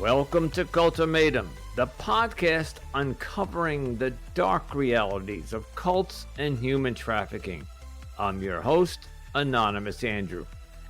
Welcome to Cultimatum, the podcast uncovering the dark realities of cults and human trafficking. I'm your host, Anonymous Andrew,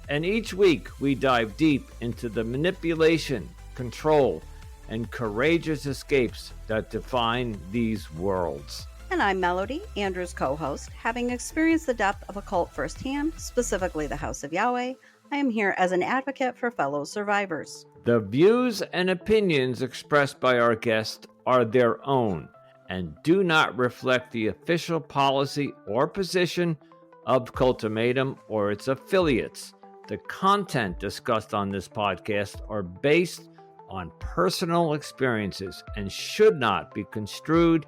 and each week we dive deep into the manipulation, control, and courageous escapes that define these worlds. And I'm Melody, Andrew's co-host. Having experienced the depth of a cult firsthand, specifically the House of Yahweh, I am here as an advocate for fellow survivors. The views and opinions expressed by our guests are their own and do not reflect the official policy or position of Cultimatum or its affiliates. The content discussed on this podcast are based on personal experiences and should not be construed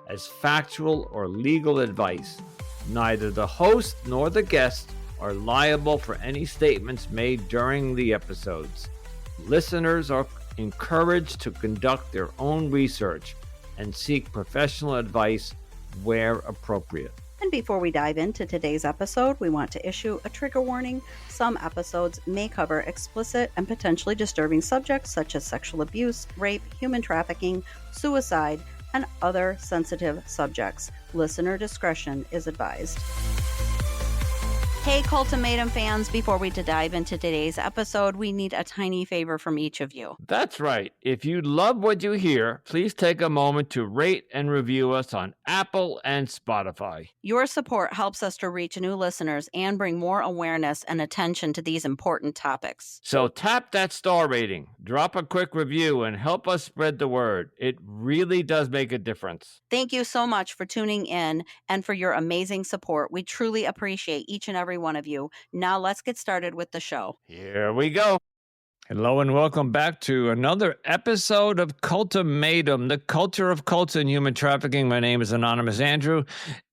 as factual or legal advice. Neither the host nor the guest are liable for any statements made during the episodes. Listeners are encouraged to conduct their own research and seek professional advice where appropriate. And before we dive into today's episode, we want to issue a trigger warning. Some episodes may cover explicit and potentially disturbing subjects such as sexual abuse, rape, human trafficking, suicide, and other sensitive subjects. Listener discretion is advised. Hey, Cultimatum fans, before we dive into today's episode, we need a tiny favor from each of you. That's right. If you love what you hear, please take a moment to rate and review us on Apple and Spotify. Your support helps us to reach new listeners and bring more awareness and attention to these important topics. So tap that star rating, drop a quick review, and help us spread the word. It really does make a difference. Thank you so much for tuning in and for your amazing support. We truly appreciate each and every one of you. Now let's get started with the show. Here we go. Hello and welcome back to another episode of Cultimatum, the culture of cults and human trafficking. My name is Anonymous Andrew,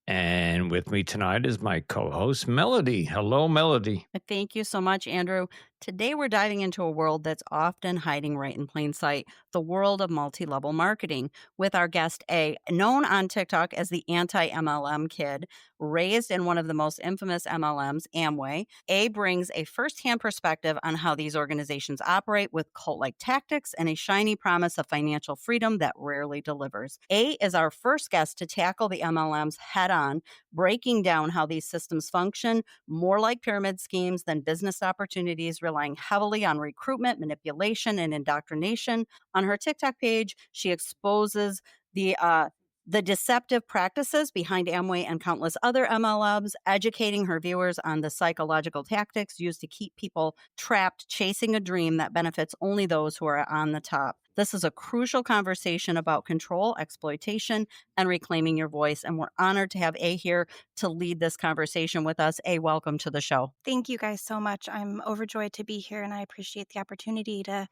and with me tonight is my co-host, Melody. Hello, Melody. Thank you so much, Andrew. Today, we're diving into a world that's often hiding right in plain sight, the world of multi-level marketing, with our guest A, known on TikTok as the anti-MLM kid, raised in one of the most infamous MLMs, Amway. A brings a firsthand perspective on how these organizations operate with cult-like tactics and a shiny promise of financial freedom that rarely delivers. A is our first guest to tackle the MLMs head-on, breaking down how these systems function more like pyramid schemes than business opportunities, relying heavily on recruitment, manipulation, and indoctrination. On her TikTok page, she exposes the deceptive practices behind Amway and countless other MLMs, educating her viewers on the psychological tactics used to keep people trapped, chasing a dream that benefits only those who are on the top. This is a crucial conversation about control, exploitation, and reclaiming your voice. And we're honored to have A here to lead this conversation with us. A, welcome to the show. Thank you guys so much. I'm overjoyed to be here, and I appreciate the opportunity to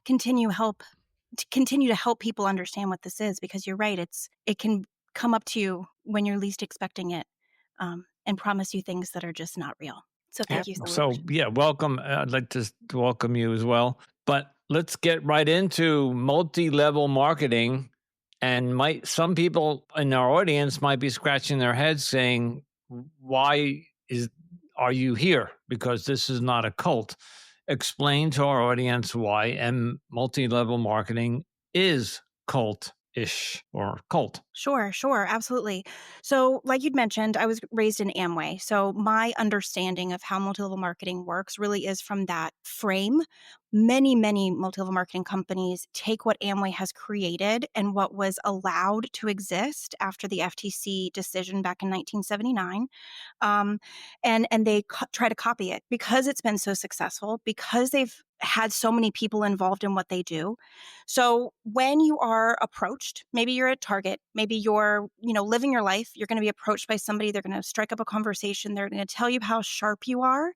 continue to help people understand what this is, because you're right. It can come up to you when you're least expecting it, and promise you things that are just not real. So thank you so much. So welcome. I'd like to welcome you as well. But let's get right into multi-level marketing. And some people in our audience might be scratching their heads saying, why are you here? Because this is not a cult. Explain to our audience why multi-level marketing is cult-ish or cult. Sure, absolutely. So like you'd mentioned, I was raised in Amway. So my understanding of how multi-level marketing works really is from that frame. Many multi-level marketing companies take what Amway has created and what was allowed to exist after the FTC decision back in 1979, and they try to copy it because it's been so successful, because they've had so many people involved in what they do. So when you are approached, maybe you're at Target, maybe you're, living your life, you're going to be approached by somebody, they're going to strike up a conversation, they're going to tell you how sharp you are,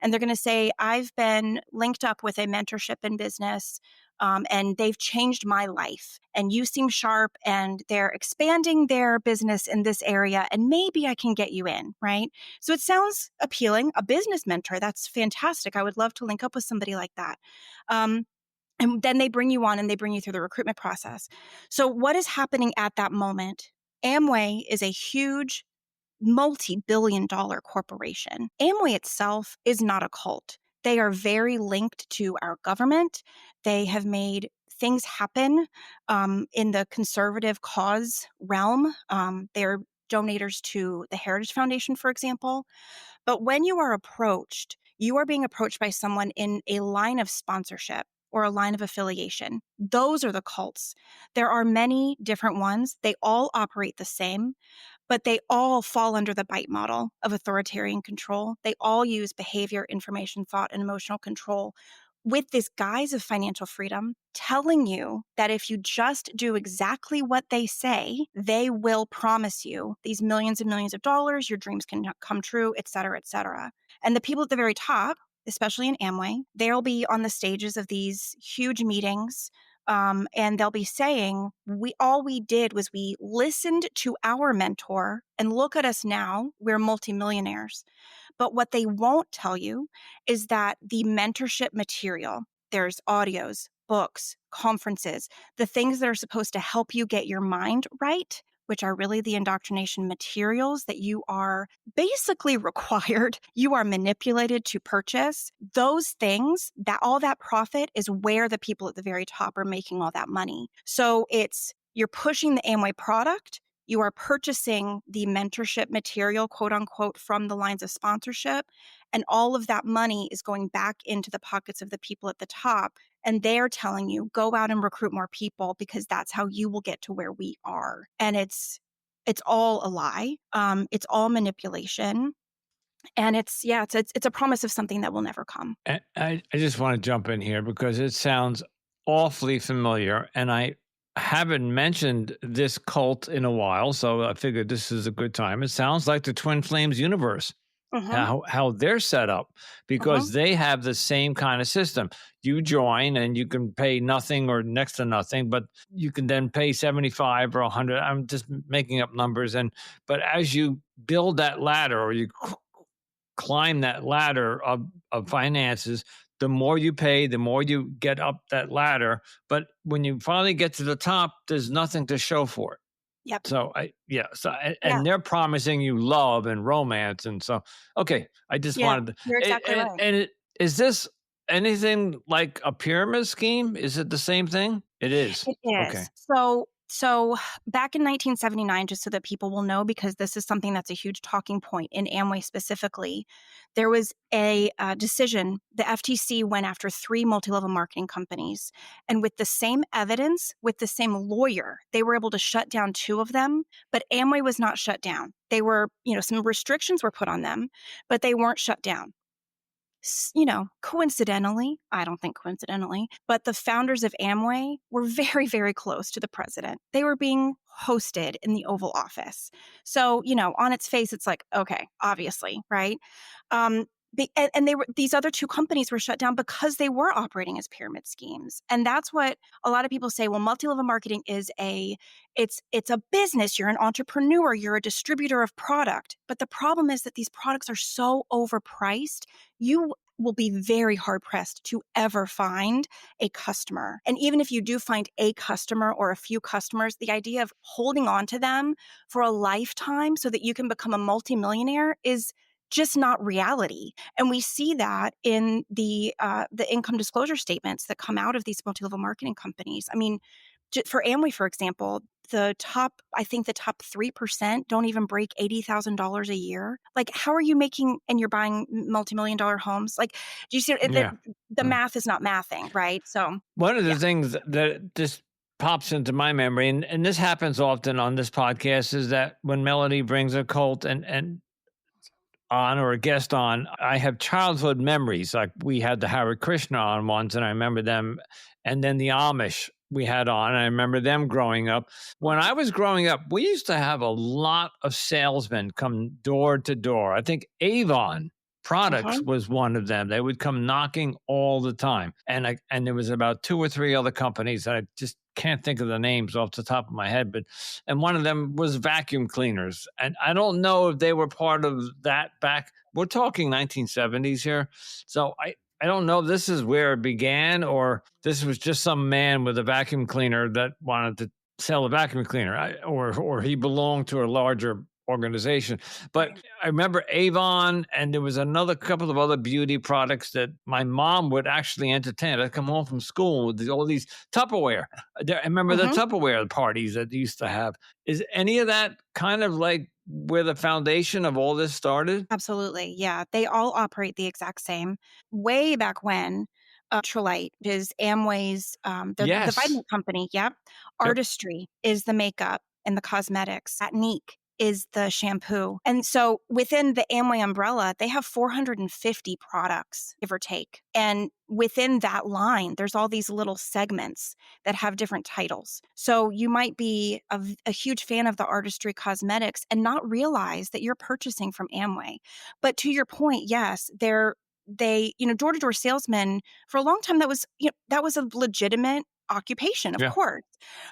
and they're going to say, I've been linked up with a mentorship in business, and they've changed my life, and you seem sharp, and they're expanding their business in this area, and maybe I can get you in, right? So it sounds appealing. A business mentor, that's fantastic. I would love to link up with somebody like that. And then they bring you on and they bring you through the recruitment process. So what is happening at that moment? Amway is a huge multi-billion-dollar corporation. Amway itself is not a cult. They are very linked to our government. They have made things happen in the conservative cause realm. They're donators to the Heritage Foundation, for example. But when you are being approached by someone in a line of sponsorship or a line of affiliation. Those are the cults. There are many different ones. They all operate the same, but they all fall under the BITE model of authoritarian control. They all use behavior, information, thought, and emotional control with this guise of financial freedom, telling you that if you just do exactly what they say, they will promise you these millions and millions of dollars, your dreams can come true, et cetera, et cetera. And the people at the very top, especially in Amway, they'll be on the stages of these huge meetings. And they'll be saying, all we did was we listened to our mentor, and look at us now, we're multimillionaires. But what they won't tell you is that the mentorship material, there's audios, books, conferences, the things that are supposed to help you get your mind right, which are really the indoctrination materials that you are basically required, you are manipulated to purchase. Those things, that all that profit is where the people at the very top are making all that money. So you're pushing the Amway product. You are purchasing the mentorship material, quote unquote, from the lines of sponsorship. And all of that money is going back into the pockets of the people at the top. And they're telling you, go out and recruit more people because that's how you will get to where we are. And it's all a lie. It's all manipulation. And it's a promise of something that will never come. I just want to jump in here because it sounds awfully familiar. And I haven't mentioned this cult in a while. So I figured this is a good time. It sounds like the Twin Flames universe. How they're set up, because they have the same kind of system. You join and you can pay nothing or next to nothing, but you can then pay 75 or 100. I'm just making up numbers. But as you build that ladder, or you climb that ladder of finances, the more you pay, the more you get up that ladder. But when you finally get to the top, there's nothing to show for it. Yep. So and they're promising you love and romance, and so okay. I just wanted to. You're exactly right. And is this anything like a pyramid scheme? Is it the same thing? It is. It is. Okay. So back in 1979, just so that people will know, because this is something that's a huge talking point in Amway specifically, there was a decision. The FTC went after 3 multi-level marketing companies, and with the same evidence, with the same lawyer, they were able to shut down 2 of them, but Amway was not shut down. They were, some restrictions were put on them, but they weren't shut down. Coincidentally, I don't think coincidentally, but the founders of Amway were very, very close to the president. They were being hosted in the Oval Office. So, on its face, it's like, okay, obviously, right? And these other 2 companies were shut down because they were operating as pyramid schemes. And that's what a lot of people say, well, multi-level marketing is it's a business. You're an entrepreneur, you're a distributor of product. But the problem is that these products are so overpriced, you will be very hard pressed to ever find a customer. And even if you do find a customer or a few customers, the idea of holding on to them for a lifetime so that you can become a multimillionaire is just not reality. And we see that in the income disclosure statements that come out of these multi-level marketing companies. I mean, for Amway, for example, the top 3% don't even break $80,000 a year. Like, how are you making, and you're buying multi-million-dollar homes? Like, do you see the math is not mathing, right? So one of the things that just pops into my memory, and this happens often on this podcast, is that when Melody brings a cult and on, or a guest on, I have childhood memories. Like we had the Hare Krishna on once, and I remember them, and then the Amish we had on, and I remember them growing up. When I was growing up, we used to have a lot of salesmen come door to door. I think Avon Products was one of them. They would come knocking all the time. And there was about 2 or 3 other companies that I just can't think of the names off the top of my head, and one of them was vacuum cleaners. And I don't know if they were part of that back. We're talking 1970s here. So I don't know if this is where it began, or this was just some man with a vacuum cleaner that wanted to sell a vacuum cleaner, or he belonged to a larger organization. But I remember Avon, and there was another couple of other beauty products that my mom would actually entertain. I'd come home from school with all these Tupperware. I remember the Mhm. Tupperware parties that they used to have. Is any of that kind of like where the foundation of all this started? Absolutely. Yeah. They all operate the exact same. Way back when, Trulite is Amway's, the Yes. vitamin company. Yep. Yep. Artistry is the makeup and the cosmetics. Atnique is the shampoo. And so within the Amway umbrella, they have 450 products, give or take. And within that line, there's all these little segments that have different titles. So you might be a huge fan of the Artistry cosmetics and not realize that you're purchasing from Amway. But to your point, yes, door-to-door salesmen for a long time, that was a legitimate occupation, of Yeah. course.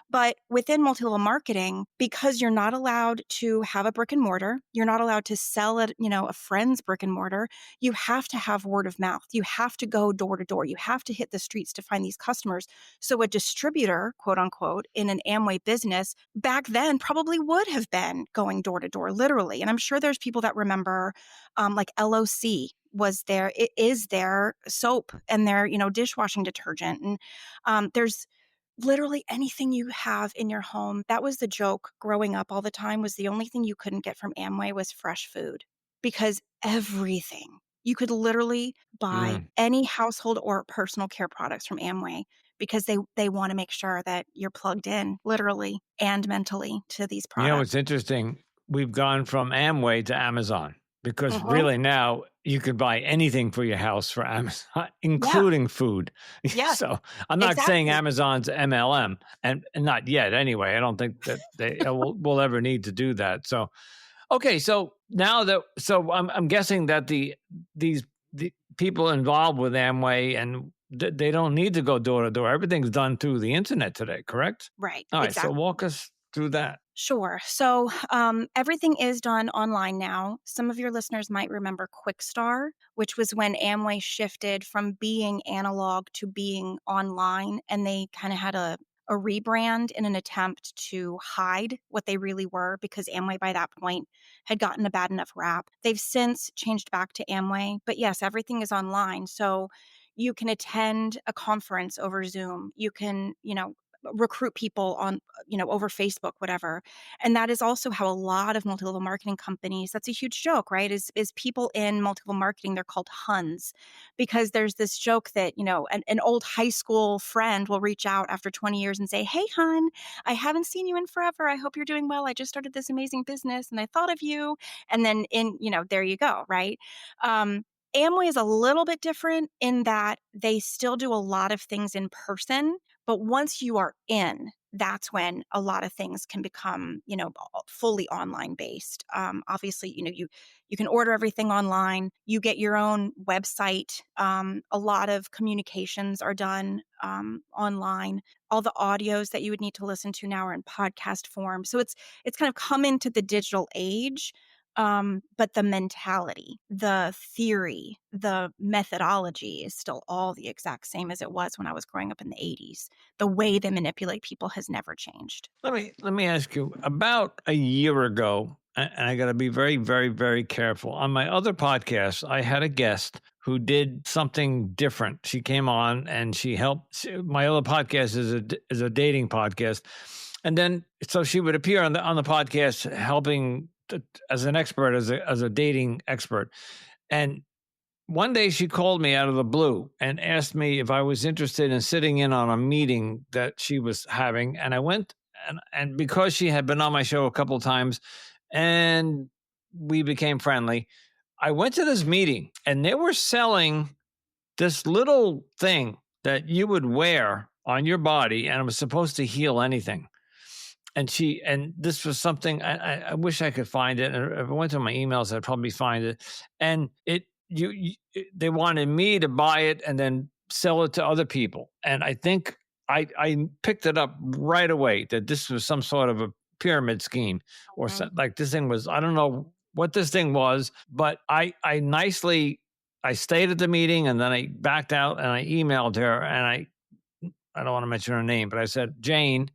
But within multi-level marketing, because you're not allowed to have a brick and mortar, you're not allowed to sell at, a friend's brick and mortar, you have to have word of mouth. You have to go door to door. You have to hit the streets to find these customers. So a distributor, quote unquote, in an Amway business back then probably would have been going door to door, literally. And I'm sure there's people that remember like LOC was there. It is their soap and their, dishwashing detergent. And there's literally anything you have in your home. That was the joke growing up all the time, was the only thing you couldn't get from Amway was fresh food, because everything, you could literally buy Mm. any household or personal care products from Amway, because they want to make sure that you're plugged in literally and mentally to these You know, products. it's interesting. We've gone from Amway to Amazon because Mhm. really now you could buy anything for your house for Amazon, Yeah. including food. Yes. So I'm not saying Exactly. Amazon's MLM, and not yet anyway. I don't think that they will ever need to do that. So okay, so now that I'm guessing that the people involved with Amway and they don't need to go door to door. Everything's done through the internet today, correct? Right. All right, so Exactly. walk us through that. Sure. So everything is done online now. Some of your listeners might remember Quickstar, which was when Amway shifted from being analog to being online, and they kind of had a rebrand in an attempt to hide what they really were, because Amway by that point had gotten a bad enough rap. They've since changed back to Amway, but yes, everything is online. So you can attend a conference over Zoom. You can, recruit people on, over Facebook, whatever. And that is also how a lot of multi-level marketing companies, that's a huge joke, right? Is people in multi-level marketing, they're called Huns, because there's this joke that, an old high school friend will reach out after 20 years and say, "Hey, Hun, I haven't seen you in forever. I hope you're doing well. I just started this amazing business and I thought of you." And then there you go, right? Um, Amway is a little bit different in that they still do a lot of things in person, but once you are in, that's when a lot of things can become, fully online based. Obviously, you can order everything online. You get your own website. A lot of communications are done online. All the audios that you would need to listen to now are in podcast form. So it's kind of come into the digital age. But the mentality, the theory, the methodology is still all the exact same as it was when I was growing up in the 80s. The way they manipulate people has never changed. Let me ask you. About a year ago, and I got to be very, very, very careful. On my other podcast, I had a guest who did something different. She came on and she helped. My other podcast is a dating podcast, and then so she would appear on the podcast helping as an expert, as a dating expert. And one day she called me out of the blue and asked me if I was interested in sitting in on a meeting that she was having. And I went, and because she had been on my show a couple of times and we became friendly, I went to this meeting and they were selling this little thing that you would wear on your body and it was supposed to heal anything. And this was something I wish I could find it. And if I went to my emails, I'd probably find it. And they wanted me to buy it and then sell it to other people. And I think I picked it up right away that this was some sort of a pyramid scheme or Mhm. something. Like this thing was, I don't know what this thing was, but I stayed at the meeting and then I backed out and I emailed her and I don't want to mention her name, but I said, "Jane,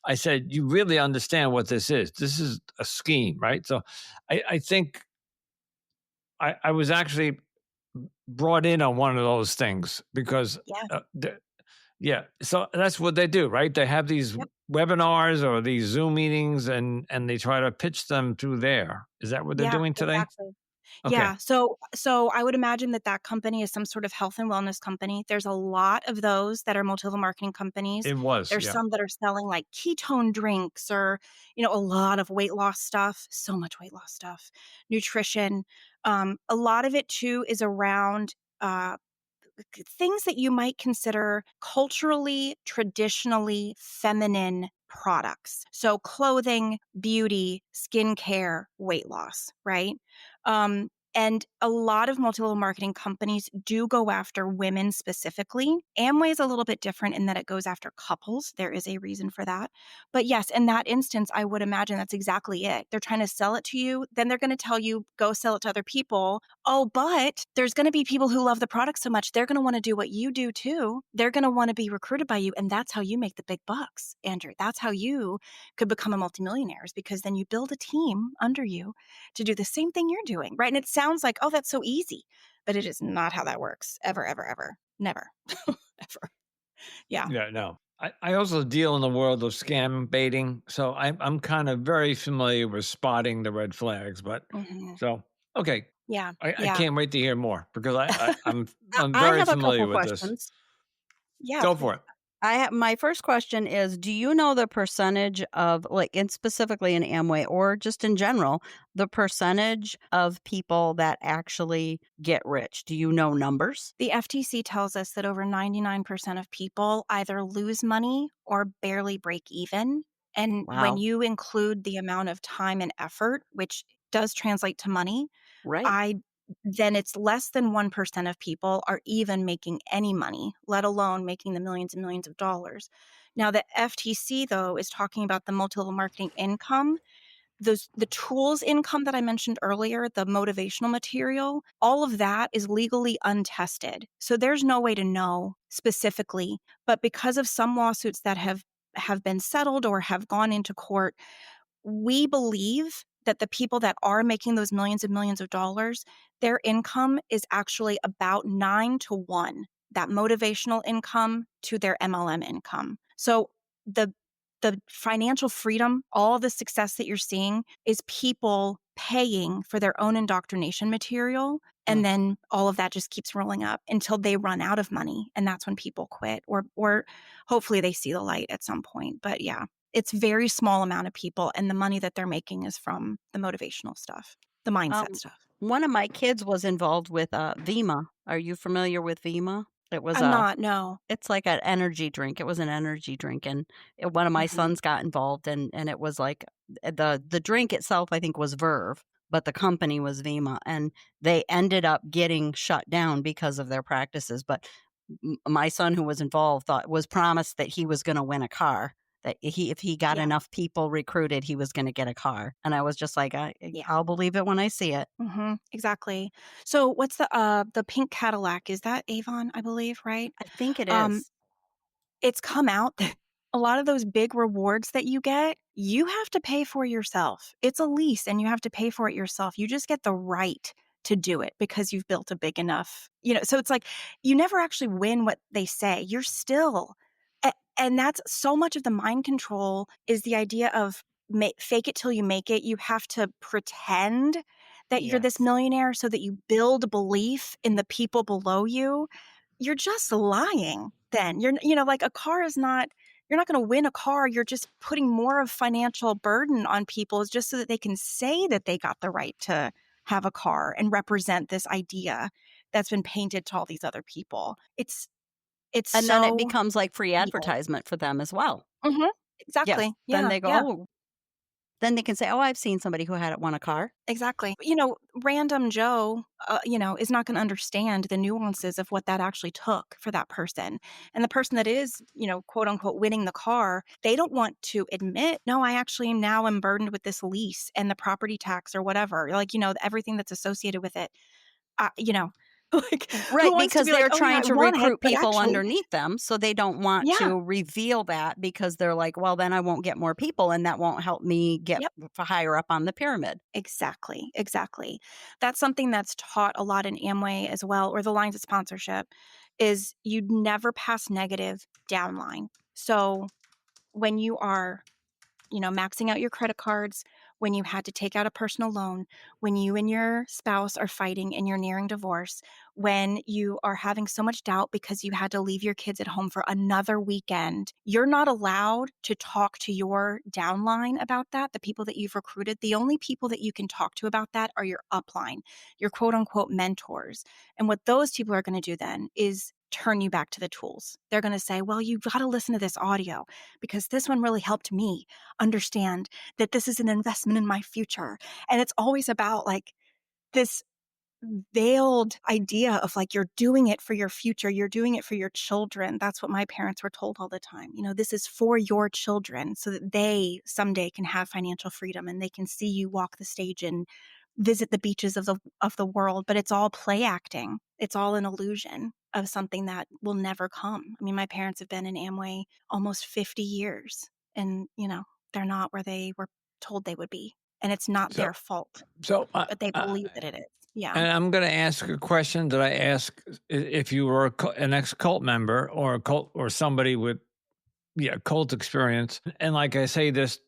I said, you really understand what this is. This is a scheme, right? So I think I was actually brought in on one of those things because, Yeah. yeah. So that's what they do, right? They have these Yep. webinars or these Zoom meetings and they try to pitch them through there. Is that what they're Yeah, doing today? exactly. Okay. Yeah, so I would imagine that that company is some sort of health and wellness company. There's a lot of those that are multi-level marketing companies. It was, There's yeah. some that are selling, like, ketone drinks or, a lot of weight loss stuff, so much weight loss stuff, nutrition. A lot of it too is around, things that you might consider culturally, traditionally feminine products. So, clothing, beauty, skincare, weight loss, right? And a lot of multi level marketing companies do go after women specifically. Amway is a little bit different in that it goes after couples. There is a reason for that. But yes, in that instance, I would imagine that's exactly it. They're trying to sell it to you. Then they're going to tell you, go sell it to other people. Oh, but there's going to be people who love the product so much, they're going to want to do what you do too. They're going to want to be recruited by you. And that's how you make the big bucks, Andrew. That's how you could become a multimillionaire, is because then you build a team under you to do the same thing you're doing, right? And it sounds like, oh, that's so easy, but it is not how that works. Ever, ever, ever. Never. Ever. Yeah. Yeah, no. I also deal in the world of scam baiting. So I'm kind of very familiar with spotting the red flags. But Hmm. so, okay. Yeah. I Yeah. can't wait to hear more because I'm I very have a couple familiar with this. questions. Yeah. Go Please. for it. I have my first question is, do you know the percentage of, like, and specifically in Amway or just in general, the percentage of people that actually get rich? Do you know numbers? The FTC tells us that over 99% of people either lose money or barely break even. And when Wow. you include the amount of time and effort, which does translate to money, Right. I then it's less than 1% of people are even making any money, let alone making the millions and millions of dollars. Now, the FTC, though, is talking about the multi-level marketing income. The tools income that I mentioned earlier, the motivational material, all of that is legally untested. So there's no way to know specifically. But because of some lawsuits that have been settled or have gone into court, we believe that the people that are making those millions and millions of dollars, their income is actually about 9 to 1, that motivational income to their MLM income. So the the financial freedom, all the success that you're seeing is people paying for their own indoctrination material. Mm. And then all of that just keeps rolling up until they run out of money. And that's when people quit, or hopefully they see the light at some point. But yeah, it's very small amount of people, and the money that they're making is from the motivational stuff, the mindset Um, stuff. One of my kids was involved with Vima. Are you familiar with Vima? It was I'm a not, no. It's like an energy drink. It was an energy drink, and one of my Mhm. sons got involved, and it was like the drink itself, I think, was Verve, but the company was Vima, and they ended up getting shut down because of their practices. But my son, who was involved, was promised that he was going to win a car. That if he got Yeah, enough people recruited, he was going to get a car. And I was just like, yeah. I'll believe it when I see it. Exactly. So what's the pink Cadillac? Is that Avon, I believe, right? I think it Um, is. it's come out that a lot of those big rewards that you get, you have to pay for yourself. It's a lease and you have to pay for it yourself. You just get the right to do it because you've built a big enough, so it's like you never actually win what they say. You're still, and that's so much of the mind control is the idea of fake it till you make it. You have to pretend that you're this Yes. millionaire so that you build belief in the people below you. You're just lying then. Like a car is not, you're not going to win a car. You're just putting more of financial burden on people just so that they can say that they got the right to have a car and represent this idea that's been painted to all these other people. It's And then it so becomes like free evil. advertisement for them as well. Mhm. Yes. Exactly. Then Yeah, they go, yeah. "Oh," then they can say, "Oh, I've seen somebody who had it won a car." Exactly. Random Joe, is not going to understand the nuances of what that actually took for that person. And the person that is, quote unquote, winning the car, they don't want to admit, no, I actually now am burdened with this lease and the property tax or whatever, like, everything that's associated with it. Uh, you know, Like, who Right, wants to because be like, they're "Oh, yeah, trying I to want it, recruit but people actually." underneath them, so they don't want Yeah. to reveal that because they're like, "Well, then I won't get more people, and that won't help me get Yep. higher up on the pyramid." Exactly, exactly. That's something that's taught a lot in Amway as well, or the lines of sponsorship, is you'd never pass negative downline. So when you are, maxing out your credit cards, when you had to take out a personal loan, when you and your spouse are fighting and you're nearing divorce, when you are having so much doubt because you had to leave your kids at home for another weekend, you're not allowed to talk to your downline about that, the people that you've recruited. The only people that you can talk to about that are your upline, your quote unquote mentors. And what those people are going to do then is turn you back to the tools. They're going to say, well, you got to listen to this audio because this one really helped me understand that this is an investment in my future. And it's always about like this veiled idea of like, you're doing it for your future, you're doing it for your children. That's what my parents were told all the time. This is for your children so that they someday can have financial freedom and they can see you walk the stage and visit the beaches of the world. But it's all play acting. It's all an illusion of something that will never come. I mean, my parents have been in Amway almost 50 years and, they're not where they were told they would be. And it's not So, their fault, so but they believe that it is. Yeah. and I'm going to ask a question that I ask if you were an ex-cult member or a cult or somebody with cult experience. And like I say this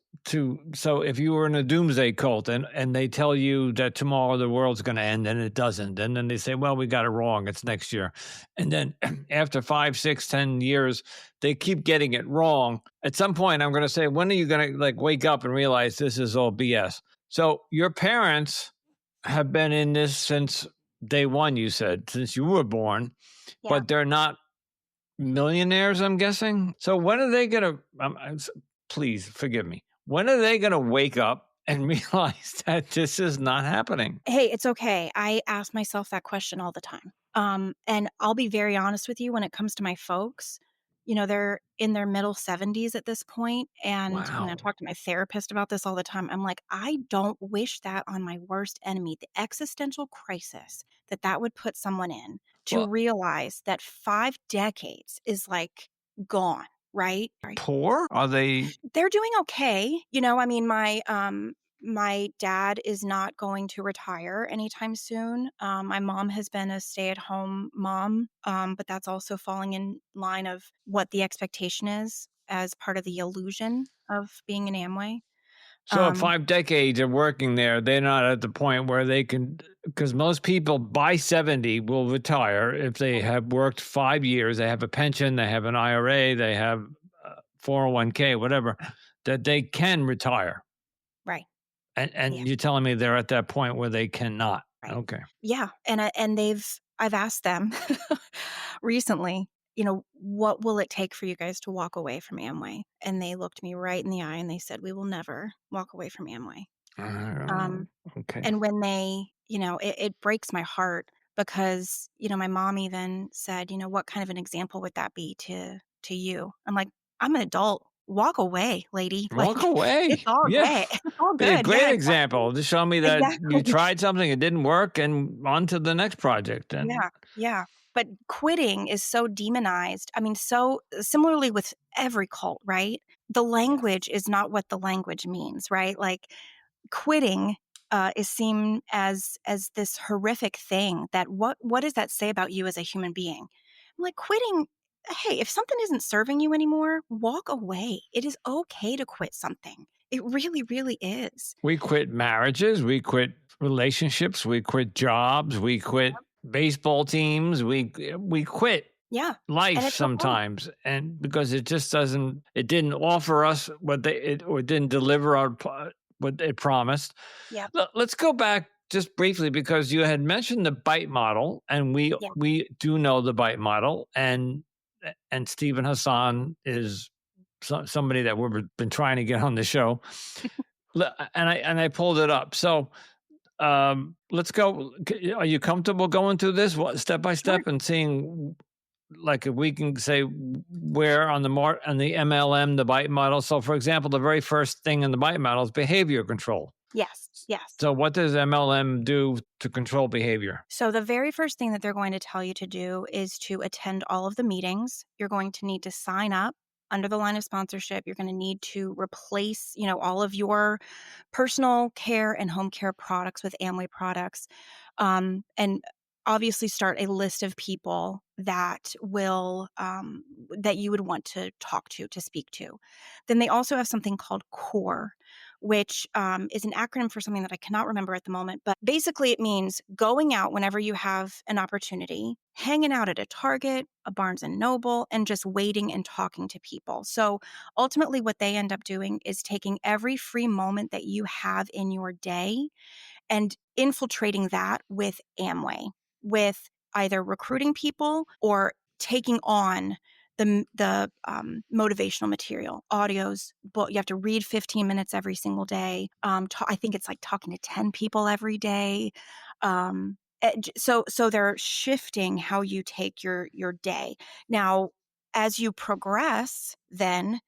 so if you were in a doomsday cult and they tell you that tomorrow the world's going to end and it doesn't, and then they say, well, we got it wrong, it's next year. And then after 5, 6, 10 years, they keep getting it wrong. At some point, I'm going to say, when are you going to like wake up and realize this is all BS? So your parents have been in this since day one, you said, since you were born, Yeah. but they're not millionaires, I'm guessing. So when are they going to, please forgive me, when are they going to wake up and realize that this is not happening? Hey, it's okay. I ask myself that question all the time. And I'll be very honest with you when it comes to my folks. They're in their middle 70s at this point. And when I Wow. talk to my therapist about this all the time, I'm like, I don't wish that on my worst enemy. The existential crisis that would put someone in to Well, realize that 5 decades is like gone, right? poor? Are they? They're doing okay. I mean, my dad is not going to retire anytime soon. My mom has been a stay-at-home mom, but that's also falling in line of what the expectation is as part of the illusion of being an Amway. So if 5 decades of working there, they're not at the point where they can, because most people by 70 will retire if they have worked 5 years. They have a pension, they have an IRA, they have 401k, whatever, that they can retire. Right. And Yeah. you're telling me they're at that point where they cannot. Right. Okay. Yeah, and I've asked them recently, what will it take for you guys to walk away from Amway? And they looked me right in the eye and they said, we will never walk away from Amway. Um, Okay. and when they, it breaks my heart because, my mom even said, what kind of an example would that be to you? I'm like, I'm an adult. Walk away, lady. Like, Walk it's away. all Yeah. great. It's all Be a good. great Yeah, example to show me that you exactly. tried something, it didn't work, and on to the next project. And Yeah, yeah. But quitting is so demonized. I mean, so similarly with every cult, right? The language is not what the language means, right? Like quitting is seen as this horrific thing that what does that say about you as a human being? I'm like quitting, hey, if something isn't serving you anymore, walk away. It is okay to quit something. It really, really is. we quit marriages, we quit relationships, we quit jobs, we quit baseball teams, we quit Yeah. life And it's okay. sometimes, and because it just doesn't, it didn't offer us what or didn't deliver what it promised. Yeah. Let's go back just briefly, because you had mentioned the bite model, and Yeah. we do know the bite model, and Stephen Hassan is somebody that we've been trying to get on the show. And I pulled it up. So let's go. Are you comfortable going through this step by Sure. step and seeing, like, if we can say where on the MLM, the bite model? So for example, the very first thing in the bite model is behavior control. Yes, yes. So what does MLM do to control behavior? So, the very first thing that they're going to tell you to do is to attend all of the meetings. You're going to need to sign up under the line of sponsorship. You're going to need to replace, all of your personal care and home care products with Amway products. And obviously start a list of people that will that you would want to talk to speak to. Then they also have something called core, which is an acronym for something that I cannot remember at the moment. But basically, it means going out whenever you have an opportunity, hanging out at a Target, a Barnes and Noble, and just waiting and talking to people. So ultimately, what they end up doing is taking every free moment that you have in your day and infiltrating that with Amway, with either recruiting people or taking on the motivational material, audios, book. You have to read 15 minutes every single day. I think it's like talking to 10 people every day. So they're shifting how you take your day. Now, as you progress, then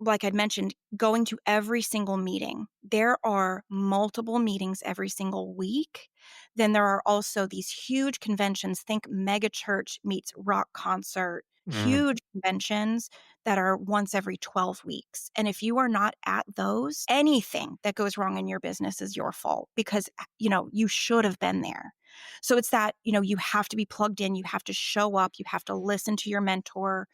like I'd mentioned, going to every single meeting. There are multiple meetings every single week. Then there are also these huge conventions. Think mega church meets rock concert, Mm. huge conventions that are once every 12 weeks. And if you are not at those, anything that goes wrong in your business is your fault because, you should have been there. So it's that, you have to be plugged in. You have to show up. You have to listen to your mentor.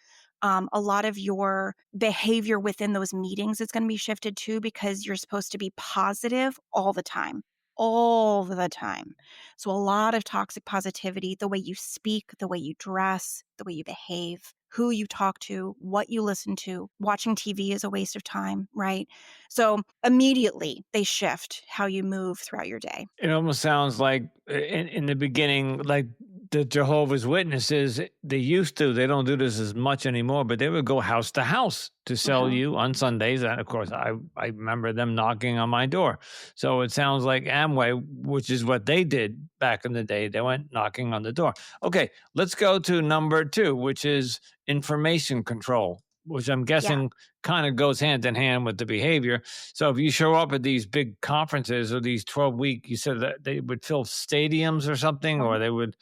A lot of your behavior within those meetings is going to be shifted too because you're supposed to be positive all the time. All the time. So, a lot of toxic positivity, the way you speak, the way you dress, the way you behave, who you talk to, what you listen to. Watching TV is a waste of time, right? So, immediately they shift how you move throughout your day. It almost sounds like in the beginning, like the Jehovah's Witnesses, they used to, they don't do this as much anymore, but they would go house to house to sell Mhm. you on Sundays. And of course, I remember them knocking on my door. So it sounds like Amway, which is what they did back in the day. They went knocking on the door. Okay, let's go to number 2, which is information control, which I'm Yeah. guessing kind of goes hand in hand with the behavior. So if you show up at these big conferences or these 12-week, you said that they would fill stadiums or something, or they would,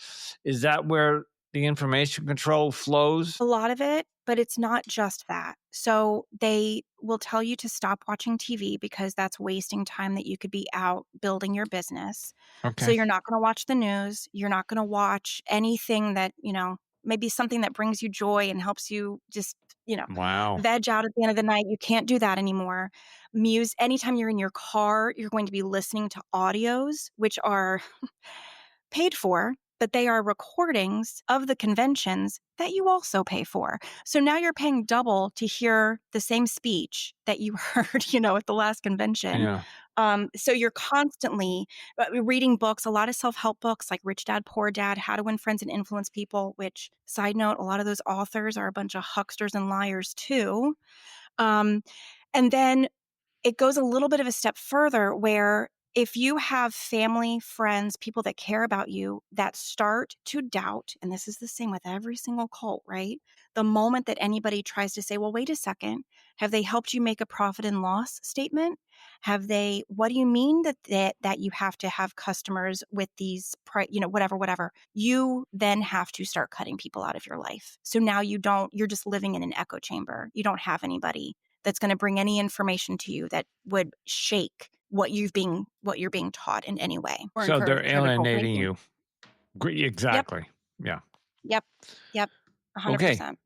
is that where the information control flows? A lot of it, but it's not just that. So they will tell you to stop watching TV because that's wasting time that you could be out building your business. So Okay. you're not going to watch the news. You're not going to watch anything that, maybe something that brings you joy and helps you just, Wow. veg out at the end of the night. You can't do that anymore. Anytime you're in your car, you're going to be listening to audios, which are paid for, but they are recordings of the conventions that you also pay for. So now you're paying double to hear the same speech that you heard, at the last convention. Yeah. So you're constantly reading books, a lot of self-help books like Rich Dad, Poor Dad, How to Win Friends and Influence People, which, side note, a lot of those authors are a bunch of hucksters and liars too. Um, and then it goes a little bit of a step further where if you have family, friends, people that care about you that start to doubt, and this is the same with every single cult, right? The moment that anybody tries to say, well, wait a second, have they helped you make a profit and loss statement? What do you mean that you have to have customers with these, whatever. You then have to start cutting people out of your life. So now you're just living in an echo chamber. You don't have anybody that's going to bring any information to you that would shake what you're being taught in any way or So encourage they're critical alienating thinking. you. Yep, Exactly. Yeah. yep, yep, Okay. 100%.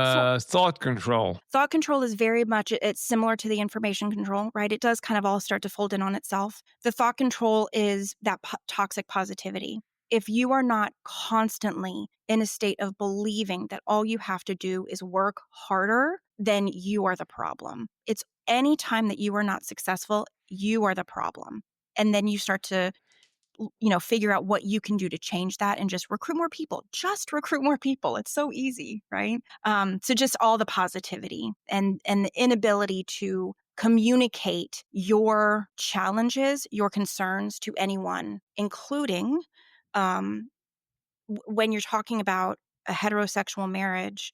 So Thought control. thought control is very much it's similar to the information control, right? It does kind of all start to fold in on itself. The thought control is that toxic positivity. If you are not constantly in a state of believing that all you have to do is work harder, then you are the problem. It's any time that you are not successful, you are the problem. And then you start to figure out what you can do to change that and just recruit more people. Just recruit more people. It's so easy, right? So just all the positivity and the inability to communicate your challenges, your concerns to anyone, including um, when you're talking about a heterosexual marriage.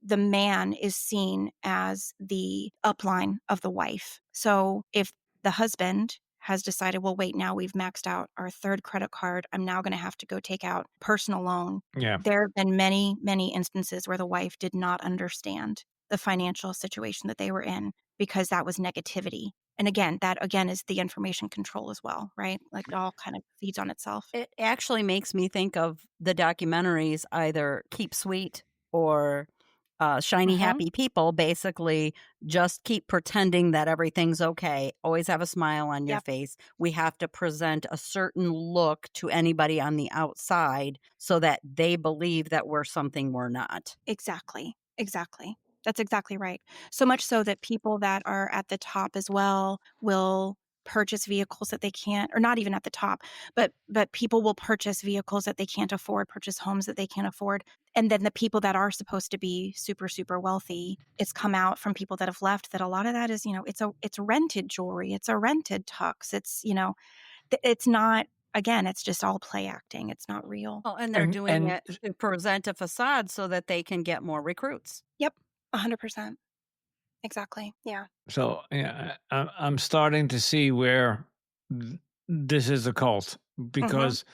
The man is seen as the upline of the wife. So if The husband has decided, well, wait, now we've maxed out our third credit card. I'm now going to have to go take out personal loan. Yeah. There have been many, many instances where the wife did not understand the financial situation that they were in because that was negativity. And again, that again is the information control as well, right? Like it all kind of feeds on itself. It actually makes me think of the documentaries, either Keep Sweet or Shiny Uh-huh. Happy People. Basically, just keep pretending that everything's okay. Always have a smile on your Yep. face. We have to present a certain look to anybody on the outside so that they believe that we're something we're not. Exactly. Exactly. That's exactly right. So much so that people that are at the top as well will purchase vehicles that they can't, or not even at the top, but people will purchase vehicles that they can't afford, purchase homes that they can't afford. And then the people that are supposed to be super, super wealthy, it's come out from people that have left that a lot of that is, it's rented jewelry, it's a rented tux. It's, it's not, again, it's just all play acting. It's not real. Oh, and they're doing And it to present a facade so that they can get more recruits. Yep. 100%. Exactly. Yeah. so, yeah, I'm starting to see where this is a cult Mhm. because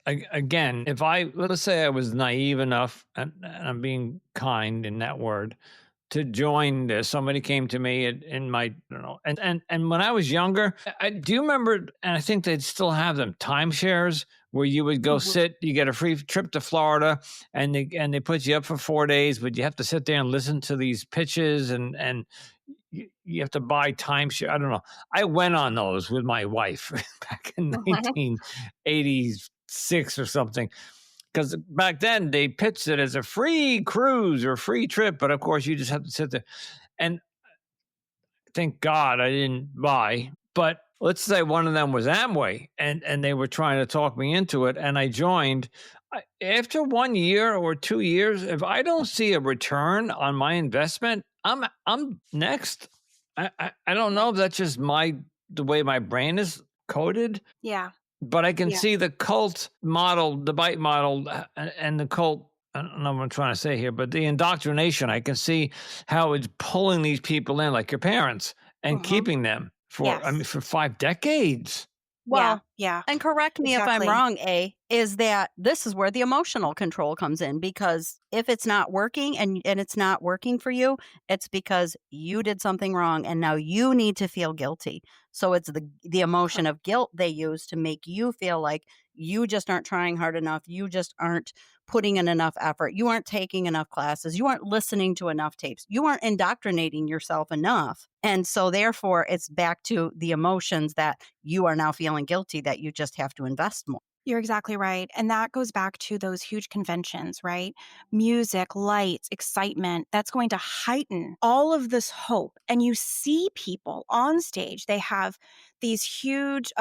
again, if let's say I was naive enough, and I'm being kind in that word, to join this. Somebody came to me in my, I don't know, and when I was younger, I do remember, and I think they'd still have them, timeshares where you would go Mhm. sit, you get a free trip to Florida, and they put you up for 4 days, but you have to sit there and listen to these pitches, and you have to buy timeshare. I don't know. I went on those with my wife back in Mhm. 1986 or something, because back then they pitched it as a free cruise or free trip, but of course you just have to sit there. And thank God I didn't buy. But let's say one of them was Amway, and they were trying to talk me into it, and I joined. After 1 year or 2 years, if I don't see a return on my investment, I'm next. I don't know if that's just the way my brain is coded, Yeah. but I can Yeah. see the cult model, the bite model, and the cult. I don't know what I'm trying to say here, but the indoctrination. I can see how it's pulling these people in, like your parents, and Mhm. keeping them for, I mean, Yes. for 5 decades. Yeah. Well, Yeah. and correct me if I'm Exactly. wrong, is that this is where the emotional control comes in, because if it's not working and it's not working for you, it's because you did something wrong and now you need to feel guilty. So it's the emotion of guilt they use to make you feel like you just aren't trying hard enough, you just aren't putting in enough effort, you aren't taking enough classes, you aren't listening to enough tapes, you aren't indoctrinating yourself enough. And so therefore it's back to the emotions that you are now feeling guilty that you just have to invest more. You're exactly right. And that goes back to those huge conventions, right? Music, lights, excitement, that's going to heighten all of this hope. And you see people on stage, they have these huge,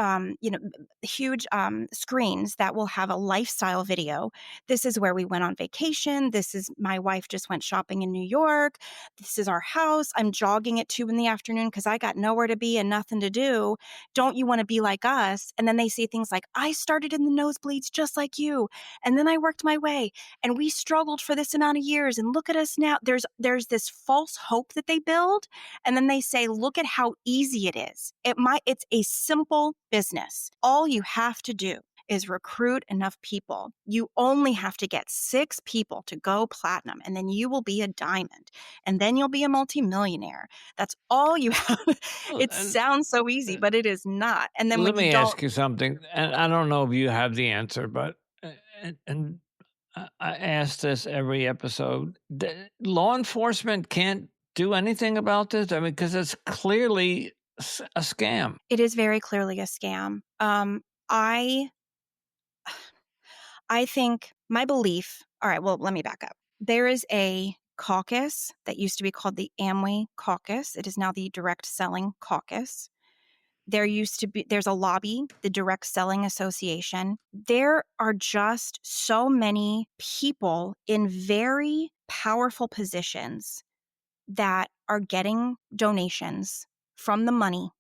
huge screens that will have a lifestyle video. This is where we went on vacation. This is my wife just went shopping in New York. This is our house. I'm jogging at 2 in the afternoon because I got nowhere to be and nothing to do. Don't you want to be like us? And then they say things like, I started in the nosebleeds just like you. And then I worked my way and we struggled for this amount of years. And look at us now. There's this false hope that they build. And then they say, look at how easy it is. It's a simple business. All you have to do is recruit enough people. You only have to get 6 people to go platinum, and then you will be a diamond, and then you'll be a multimillionaire. That's all you have. Well, It sounds so easy, but it is not. And then when let you me don't, ask you something, and I don't know if you have the answer, but and I ask this every episode. Law enforcement can't do anything about this. I mean, because it's clearly a scam. it is very clearly a scam. I I think my belief. All right, well, let me back up. There is a caucus that used to be called the Amway Caucus. It is now the Direct Selling Caucus. There's a lobby, the Direct Selling Association. There are just so many people in very powerful positions that are getting donations from the money.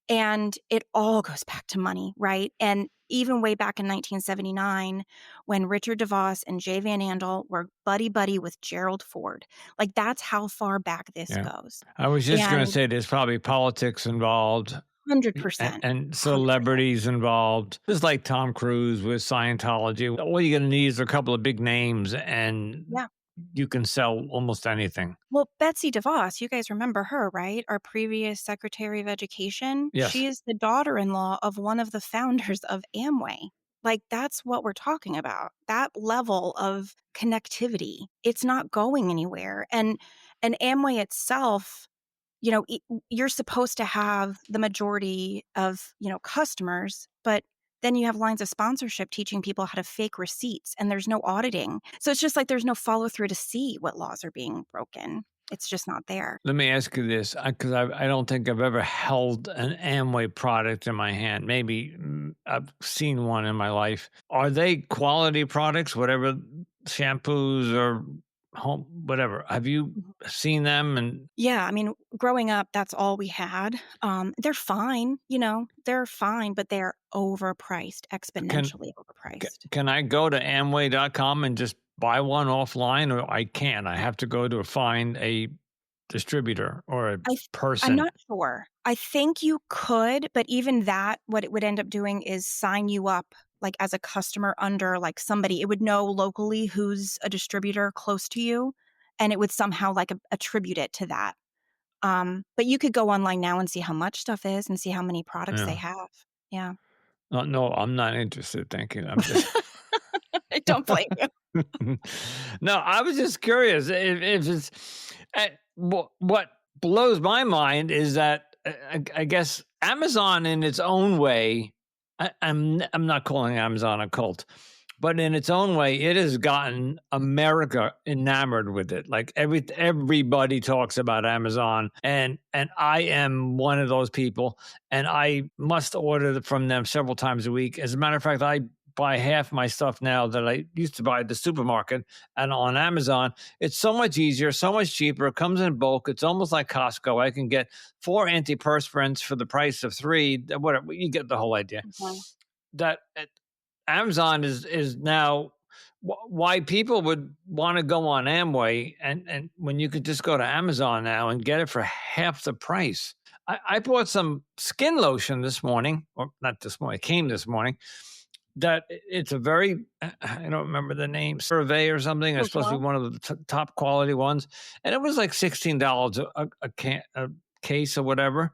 And it all goes back to money, right? And even way back in 1979 when Richard DeVos and Jay Van Andel were buddy-buddy with Gerald Ford. Like, that's how far back this Yeah. goes. I was just going to And say there's probably politics involved. 100%, And 100%. celebrities involved. It's like Tom Cruise with Scientology. All you're going to need is a couple of big names, and Yeah. you can sell almost anything. Well, Betsy DeVos, you guys remember her, right? Our previous Secretary of Education. Yes. She is the daughter-in-law of one of the founders of Amway. Like, that's what we're talking about. That level of connectivity. It's not going anywhere. And Amway itself, you know, you're supposed to have the majority of, you know, customers, but then you have lines of sponsorship teaching people how to fake receipts, and there's no auditing. So it's just like there's no follow through to see what laws are being broken. It's just not there. Let me ask you this, because I don't think I've ever held an Amway product in my hand. Maybe I've seen one in my life. Are they quality products, whatever shampoos or home, whatever? Have you seen them? And Yeah, I mean, growing up, that's all we had. They're fine, you know, they're fine, but they're overpriced, exponentially overpriced. can I go to Amway.com and just buy one offline, or I can't? I have to go to find a distributor or a I'm person. not sure. I think you could, but even that, what it would end up doing is sign you up like as a customer under like somebody. It would know locally who's a distributor close to you, and it would somehow like attribute it to that. But you could go online now and see how much stuff is and see how many products they Yeah. have. Yeah. No, I'm not interested. Thank you. I'm just. I don't blame you. No, I was just curious if it's what blows my mind is that I guess Amazon in its own way. I'm not calling Amazon a cult, but in its own way, it has gotten America enamored with it. Like everybody talks about Amazon, and I am one of those people, and I must order from them several times a week. As a matter of fact, I buy half my stuff now that I used to buy at the supermarket, and on Amazon, it's so much easier, so much cheaper. It comes in bulk. It's almost like Costco. I can get 4 antiperspirants for the price of 3. Whatever, you get the whole idea. Mhm. That Amazon is now why people would want to go on Amway, and when you could just go to Amazon now and get it for half the price. I bought some skin lotion this morning, or not this morning, it came this morning. That it's a very, I don't remember the name, Survey or something. It's supposed to be one of the top quality ones, and it was like $16 a case or whatever.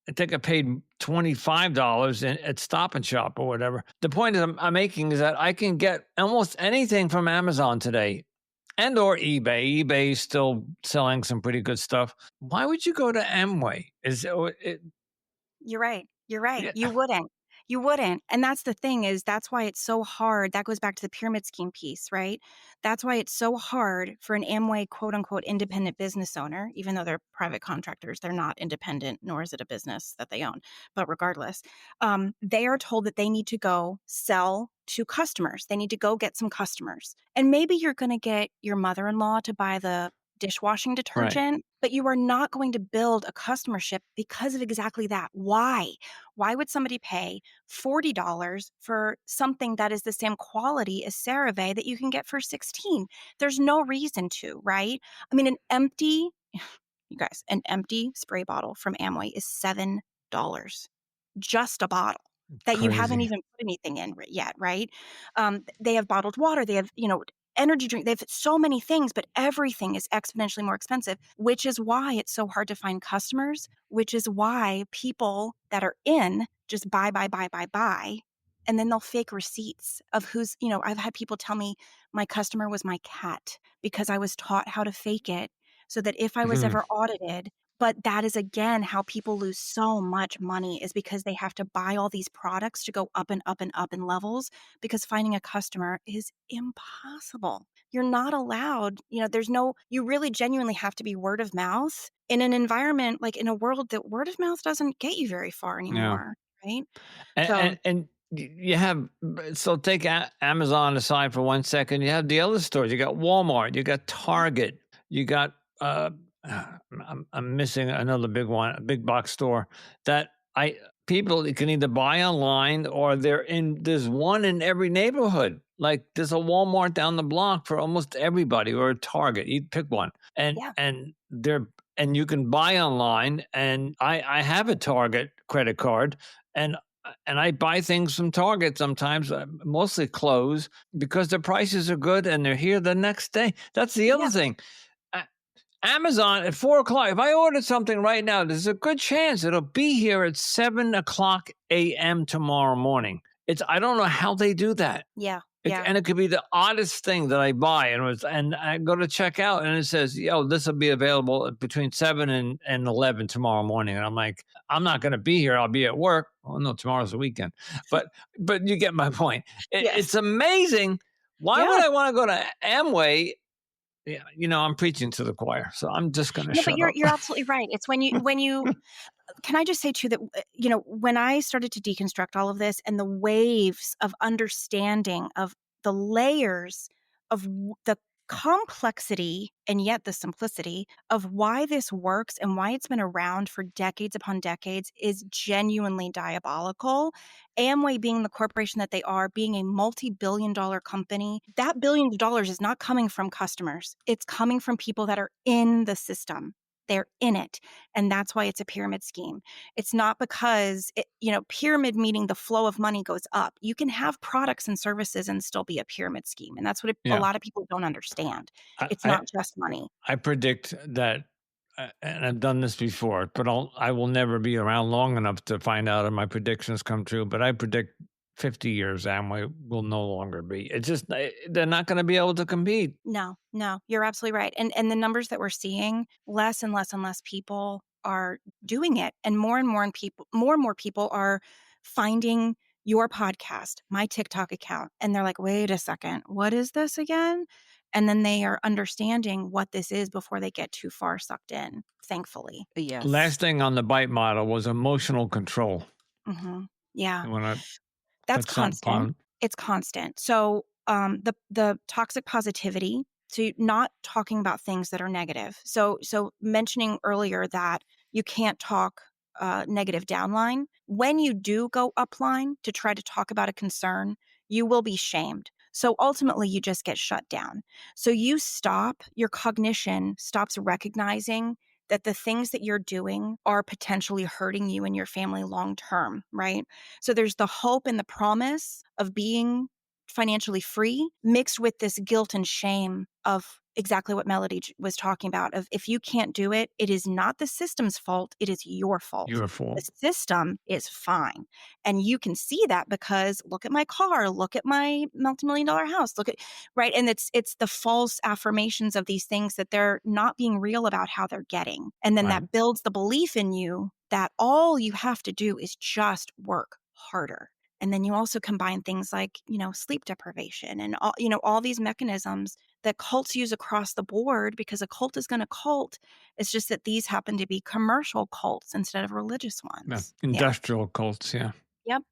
I think I paid $25 at Stop and Shop or whatever. The point I'm making is that I can get almost anything from Amazon today, and or eBay. eBay is still selling some pretty good stuff. Why would you go to Amway? You're right. You're right. Yeah. You wouldn't. You wouldn't. And that's the thing is that's why it's so hard. That goes back to the pyramid scheme piece, right? That's why it's so hard for an Amway quote unquote independent business owner, even though they're private contractors, they're not independent, nor is it a business that they own. But regardless, they are told that they need to go sell to customers. They need to go get some customers. And maybe you're going to get your mother-in-law to buy the dishwashing detergent, but you are not going to build a customership because of exactly that. Why? Why would somebody pay $40 for something that is the same quality as CeraVe that you can get for $16? There's no reason to, right? I mean, you guys, an empty spray bottle from Amway is $7. Just a bottle that you haven't Crazy. even put anything in yet, right? They have bottled water. They have, energy drink. They have so many things, but everything is exponentially more expensive, which is why it's so hard to find customers, which is why people that are in just buy. And then they'll fake receipts of I've had people tell me my customer was my cat because I was taught how to fake it so that if I was ever audited, but that is again how people lose so much money is because they have to buy all these products to go up and up and up in levels because finding a customer is impossible. You're not allowed, you really genuinely have to be word of mouth in an environment like in a world that word of mouth doesn't get you very far anymore, right? And you have, so take Amazon aside for 1 second. You have the other stores. You got Walmart. You got Target. You got I'm missing another big one, a big box store that people that can either buy online or there's one in every neighborhood. Like there's a Walmart down the block for almost everybody, or a Target. You pick one. And Yeah. and you can buy online. And I have a Target credit card, and I buy things from Target sometimes, mostly clothes, because the prices are good and they're here the next day. That's the other Yeah. thing. Amazon at 4 o'clock. If I ordered something right now, there's a good chance it'll be here at 7 o'clock a.m. tomorrow morning. I don't know how they do that. Yeah. Yeah. And it could be the oddest thing that I buy, and I go to check out, and it says, "Yo, this will be available between 7 and 11 tomorrow morning." And I'm like, "I'm not going to be here. I'll be at work." Oh no, tomorrow's the weekend. But you get my point. Yes. It's amazing. Why Yeah. would I want to go to Amway? Yeah, I'm preaching to the choir, so I'm just going to No, but shut up. you're absolutely right. It's when you can I just say too that when I started to deconstruct all of this and the waves of understanding of the layers of the complexity and yet the simplicity of why this works and why it's been around for decades upon decades is genuinely diabolical. Amway being the corporation that they are, being a multi-billion-dollar company, that billions of dollars is not coming from customers. It's coming from people that are in the system. They're in it. And that's why it's a pyramid scheme. It's not because, pyramid meaning the flow of money goes up. You can have products and services and still be a pyramid scheme. And that's what a Yeah. lot of people don't understand. I, It's I, not just money. I predict that, and I've done this before, but I will never be around long enough to find out if my predictions come true. But I predict 50 years Amway will no longer be. It's just they're not going to be able to compete. No, you're absolutely right. And the numbers that we're seeing, less and less and less people are doing it. And more and more people are finding your podcast, my TikTok account, and they're like, wait a second, what is this again? And then they are understanding what this is before they get too far sucked in, thankfully. Yes. Last thing on the bite model was emotional control. Mm-hmm. Yeah. When I That's put something on- constant. It's constant. So the toxic positivity, so not talking about things that are negative. So mentioning earlier that you can't talk negative downline. When you do go upline to try to talk about a concern, you will be shamed. So ultimately, you just get shut down. So your cognition stops recognizing that the things that you're doing are potentially hurting you and your family long term, right? So there's the hope and the promise of being financially free mixed with this guilt and shame of exactly what Melody was talking about, of if you can't do it, it is not the system's fault, it is your fault. Your fault. The system is fine. And you can see that because look at my car, look at my multi-million-dollar house, right? And it's the false affirmations of these things that they're not being real about how they're getting. And then Right. that builds the belief in you that all you have to do is just work harder. And then you also combine things like, sleep deprivation and all these mechanisms that cults use across the board, because a cult is going to cult. It's just that these happen to be commercial cults instead of religious ones. Yeah. Industrial cults, yeah. Yep,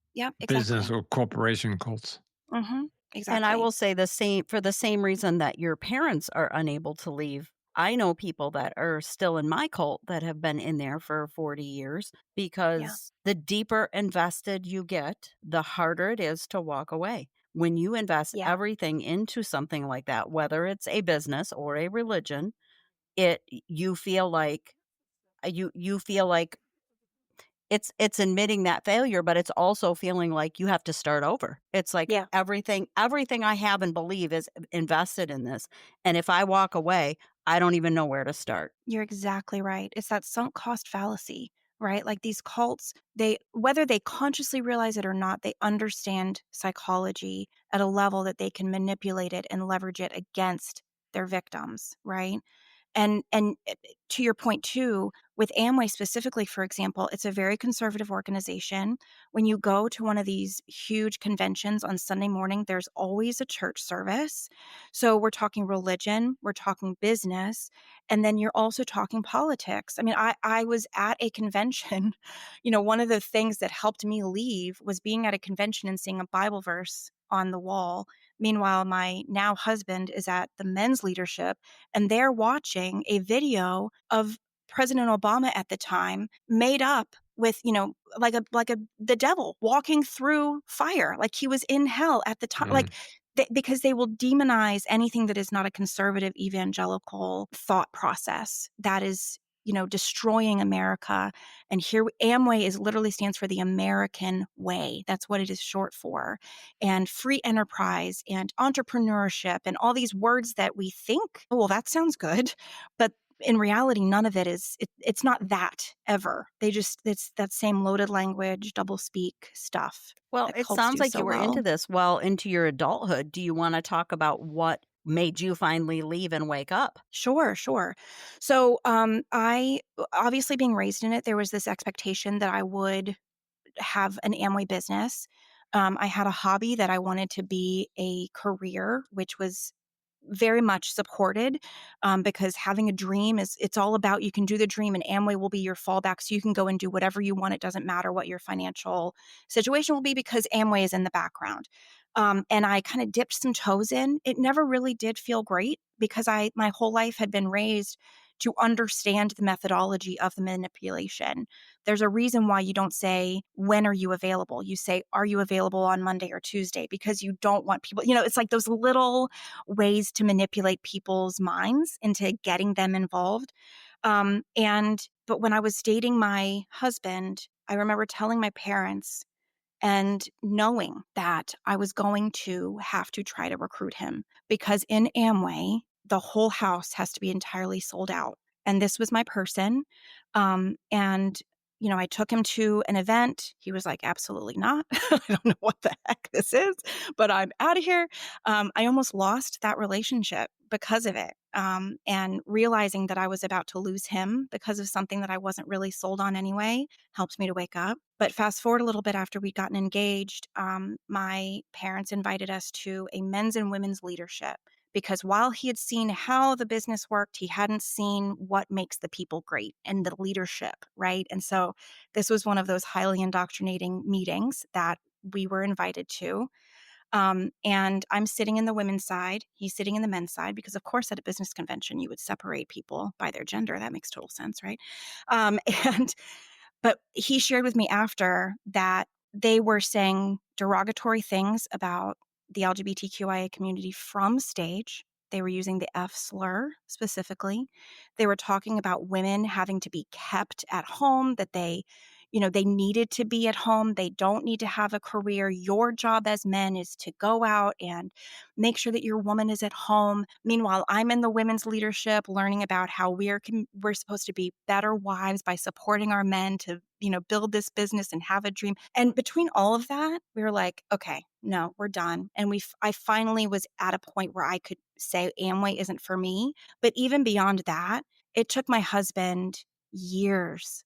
exactly. Business or corporation cults. Mm-hmm. Exactly. And I will say for the same reason that your parents are unable to leave. I know people that are still in my cult that have been in there for 40 years because the deeper invested you get, the harder it is to walk away. When you invest everything into something like that, whether it's a business or a religion, you feel like it's admitting that failure, but it's also feeling like you have to start over. It's like everything I have and believe is invested in this. And if I walk away, I don't even know where to start. You're exactly right. It's that sunk cost fallacy, right? Like these cults, whether they consciously realize it or not, they understand psychology at a level that they can manipulate it and leverage it against their victims, right? And to your point too, with Amway specifically, for example, it's a very conservative organization. When you go to one of these huge conventions on Sunday morning, there's always a church service. So we're talking religion, we're talking business, and then you're also talking politics. I mean, I was at a convention. One of the things that helped me leave was being at a convention and seeing a Bible verse on the wall. Meanwhile, my now husband is at the men's leadership, and they're watching a video of President Obama at the time made up with, like a the devil walking through fire, like he was in hell at the time, Mm. because they will demonize anything that is not a conservative evangelical thought process that is, destroying America. And here, Amway is literally stands for the American way. That's what it is short for. And free enterprise and entrepreneurship and all these words that we think, oh, well, that sounds good. But in reality, none of it is, it's not that ever. It's that same loaded language, double speak stuff Well, that it cults sounds do like so you were well. into this well into your adulthood. Do you want to talk about what made you finally leave and wake up? Sure, sure. So, I obviously being raised in it, there was this expectation that I would have an Amway business. I had a hobby that I wanted to be a career, which was very much supported, because having a dream it's all about, you can do the dream and Amway will be your fallback, so you can go and do whatever you want. It doesn't matter what your financial situation will be because Amway is in the background. And I kind of dipped some toes in. It never really did feel great because my whole life had been raised to understand the methodology of the manipulation. There's a reason why you don't say, when are you available? You say, are you available on Monday or Tuesday? Because you don't want people, it's like those little ways to manipulate people's minds into getting them involved. But when I was dating my husband, I remember telling my parents and knowing that I was going to have to try to recruit him because in Amway, the whole house has to be entirely sold out. And this was my person. And I took him to an event. He was like, absolutely not. I don't know what the heck this is, but I'm out of here. I almost lost that relationship because of it. And realizing that I was about to lose him because of something that I wasn't really sold on anyway helped me to wake up. But fast forward a little bit after we'd gotten engaged, my parents invited us to a men's and women's leadership because while he had seen how the business worked, he hadn't seen what makes the people great and the leadership, right? And so this was one of those highly indoctrinating meetings that we were invited to. And I'm sitting in the women's side. He's sitting in the men's side because, of course, at a business convention, you would separate people by their gender. That makes total sense, right? And but he shared with me after that they were saying derogatory things about the LGBTQIA community from stage. They were using the F slur specifically. They were talking about women having to be kept at home, that they needed to be at home. They don't need to have a career. Your job as men is to go out and make sure that your woman is at home. Meanwhile, I'm in the women's leadership learning about how we're supposed to be better wives by supporting our men to, build this business and have a dream. And between all of that, we were like, okay, no, we're done. And I finally was at a point where I could say Amway isn't for me. But even beyond that, it took my husband years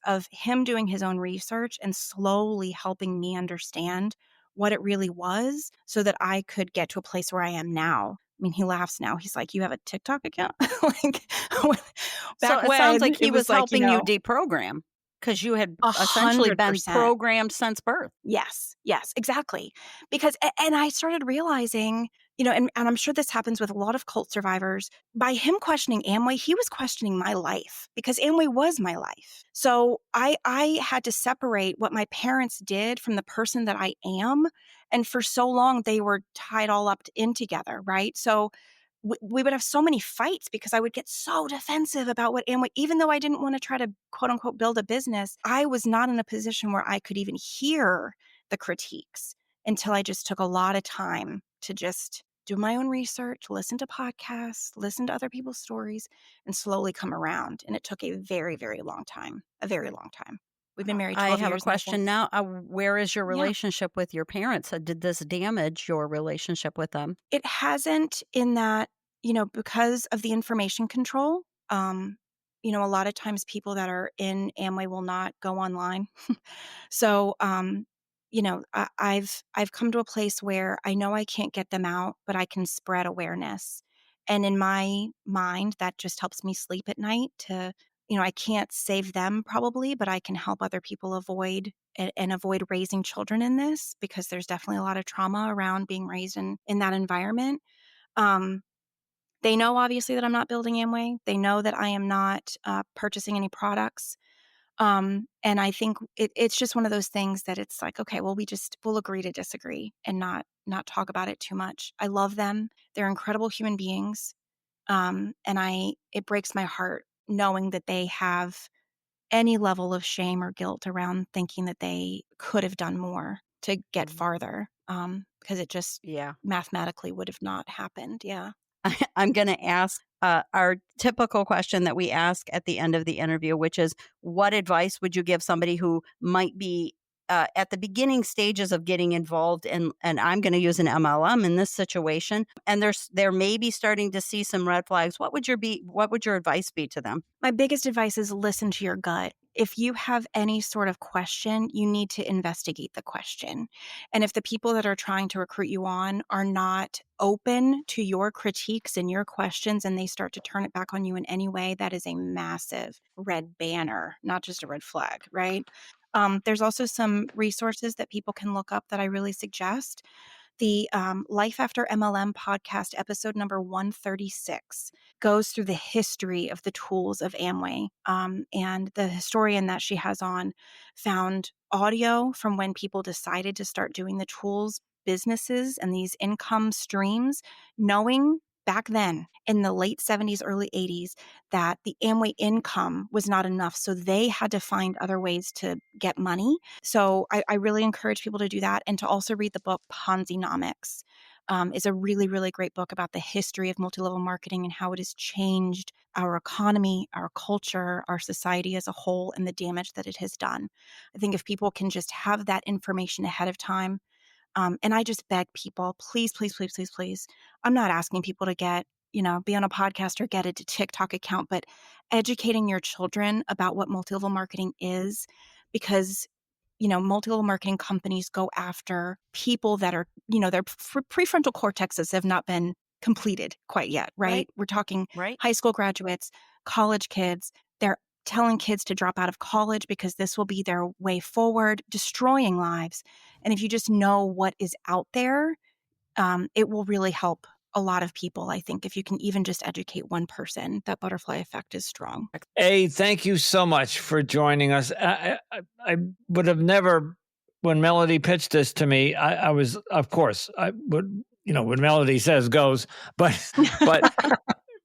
of him doing his own research and slowly helping me understand what it really was so that I could get to a place where I am now. I mean, he laughs now. He's like, you have a TikTok account? Like, So back it sounds when like he it was was like, helping you deprogram because you had essentially been 100%. programmed since birth. Yes, exactly. Because and I started realizing, and I'm sure this happens with a lot of cult survivors, by him questioning Amway, he was questioning my life because Amway was my life. So I had to separate what my parents did from the person that I am. And for so long, they were tied all up in together, right? So we would have so many fights because I would get so defensive about what Amway, even though I didn't want to try to quote unquote build a business, I was not in a position where I could even hear the critiques until I just took a lot of time to just do my own research, listen to podcasts, listen to other people's stories, and slowly come around. And it took a very, very long time, a very long time. We've been married I 12 have a years and I question think, now. Where is your yeah. relationship with your parents? Did this damage your relationship with them? It hasn't in that, because of the information control, a lot of times people that are in Amway will not go online. So, I've come to a place where I know I can't get them out, but I can spread awareness. And in my mind, that just helps me sleep at night I can't save them probably, but I can help other people avoid and avoid raising children in this because there's definitely a lot of trauma around being raised in that environment. Um, they know obviously that I'm not building Amway. They know that I am not purchasing any products. And I think it's just one of those things that it's like, okay, well, we'll agree to disagree and not talk about it too much. I love them. They're incredible human beings. And it breaks my heart knowing that they have any level of shame or guilt around thinking that they could have done more to get farther. Because it just mathematically would have not happened. Yeah. I'm going to ask our typical question that we ask at the end of the interview, which is, what advice would you give somebody who might be at the beginning stages of getting involved in, and I'm going to use an MLM in this situation, and they're maybe starting to see some red flags? What would your advice be to them? My biggest advice is listen to your gut. If you have any sort of question, you need to investigate the question. And if the people that are trying to recruit you on are not open to your critiques and your questions, and they start to turn it back on you in any way, that is a massive red banner, not just a red flag, right? There's also some resources that people can look up that I really suggest. The Life After MLM podcast, episode number 136, goes through the history of the tools of Amway. And the historian that she has on found audio from when people decided to start doing the tools businesses and these income streams, knowing back then in the late 70s, early 80s, that the Amway income was not enough. So they had to find other ways to get money. So I really encourage people to do that, and to also read the book Ponzi-nomics. Is a really, really great book about the history of multi-level marketing and how it has changed our economy, our culture, our society as a whole, and the damage that it has done. I think if people can just have that information ahead of time, and I just beg people, please, please, please, please, please. I'm not asking people to be on a podcast or get a TikTok account, but educating your children about what multi-level marketing is, because multi-level marketing companies go after people that are, their prefrontal cortexes have not been completed quite yet, right? We're talking high school graduates, college kids. They're telling kids to drop out of college because this will be their way forward, destroying lives. And if you just know what is out there, it will really help a lot of people. I think if you can even just educate one person, that butterfly effect is strong. Hey, thank you so much for joining us. I would have never, when Melody pitched this to me, I was, of course, I would, when Melody says goes, but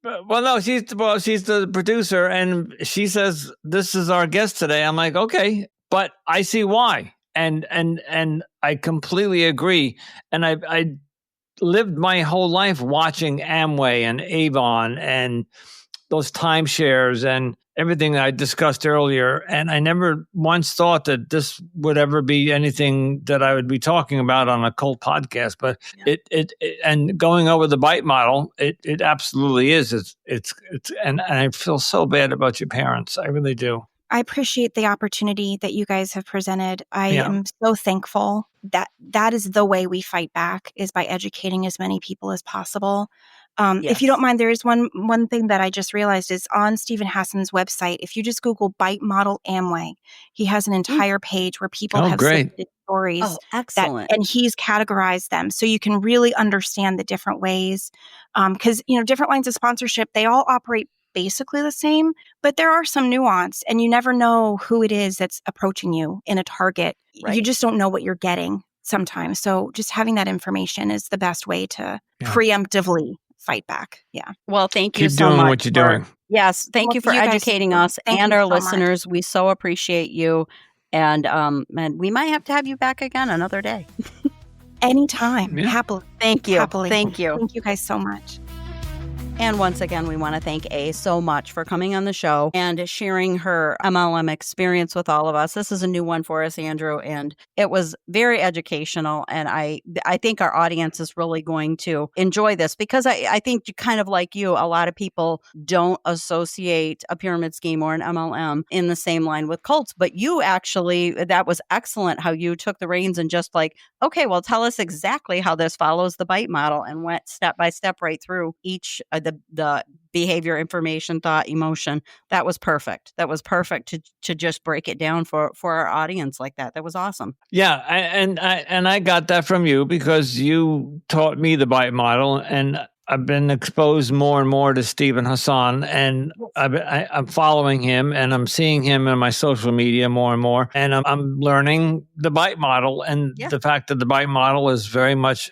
well, no, she's the producer, and she says this is our guest today. I'm like, okay, but I see why, and I completely agree. And I lived my whole life watching Amway and Avon and those timeshares and everything I discussed earlier. And I never once thought that this would ever be anything that I would be talking about on a cult podcast. But it and going over the bite model, it absolutely is. It's and I feel so bad about your parents. I really do. I appreciate the opportunity that you guys have presented. I am so thankful that is the way we fight back, is by educating as many people as possible. If you don't mind, there is one thing that I just realized is on Stephen Hassan's website. If you just Google Bite Model Amway, he has an entire page where people have submitted stories. Oh, excellent. And he's categorized them. So you can really understand the different ways. Because, different lines of sponsorship, they all operate basically the same, but there are some nuance, and you never know who it is that's approaching you in a target. You just don't know what you're getting sometimes. So just having that information is the best way to preemptively fight back. Yeah. Well, thank you so much. Keep doing what you're doing. Yes. Thank you for educating us and our listeners. We so appreciate you. And we might have to have you back again another day. Anytime. Happily. Thank you. Happily. Thank you. Thank you guys so much. And once again, we want to thank A so much for coming on the show and sharing her MLM experience with all of us. This is a new one for us, Andrew, and it was very educational. And I think our audience is really going to enjoy this, because I think, kind of like you, a lot of people don't associate a pyramid scheme or an MLM in the same line with cults. But you actually, that was excellent how you took the reins and just like, okay, well, tell us exactly how this follows the BITE model, and went step by step right through each the behavior, information, thought, emotion. That was perfect. That was perfect to just break it down for our audience like that. That was awesome. Yeah, I got that from you, because you taught me the BITE model, and I've been exposed more and more to Stephen Hassan, and I'm following him, and I'm seeing him in my social media more and more, and I'm learning the bite model, and the fact that the bite model is very much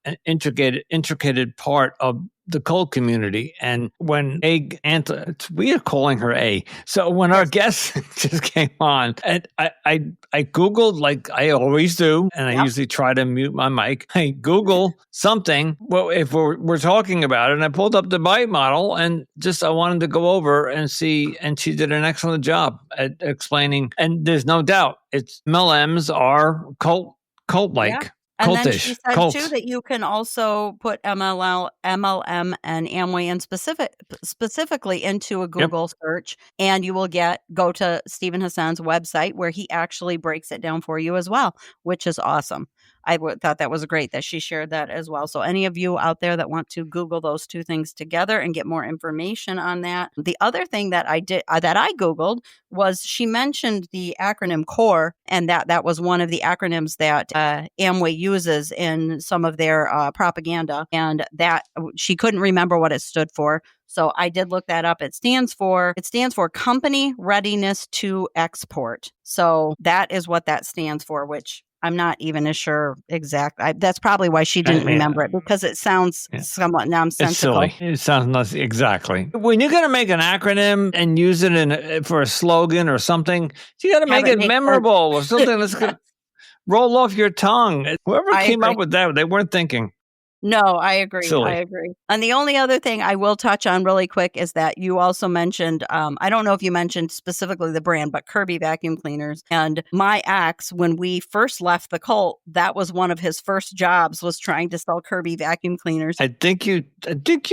an intricate part of the cult community. And when we are calling her A. So when our guest just came on, and I Googled, like I always do, and I usually try to mute my mic. I Google something. Well, if we're talking about it, and I pulled up the bite model, and I wanted to go over and see, and she did an excellent job at explaining. And there's no doubt, it's MLMs are cult-like. And then she said cults. too that you can also put MLM and Amway in specifically into a Google search, and you will go to Stephen Hassan's website where he actually breaks it down for you as well, which is awesome. I thought that was great that she shared that as well. So any of you out there that want to Google those two things together and get more information on that. The other thing that I Googled was she mentioned the acronym CORE, and that was one of the acronyms that Amway uses in some of their propaganda, and that she couldn't remember what it stood for. So I did look that up. It stands for Company Readiness to Export. So that is what that stands for, which I'm not even as sure exactly. That's probably why she didn't remember it, because it sounds somewhat nonsensical. It's silly. It sounds nuts. Exactly. When you're going to make an acronym and use it for a slogan or something, you got to make it memorable or something that's going to roll off your tongue. Whoever came up with that, they weren't thinking. No, I agree. Silly. I agree. And the only other thing I will touch on really quick is that you also mentioned, I don't know if you mentioned specifically the brand, but Kirby vacuum cleaners. And my ex, when we first left the cult, that was one of his first jobs, was trying to sell Kirby vacuum cleaners. I think you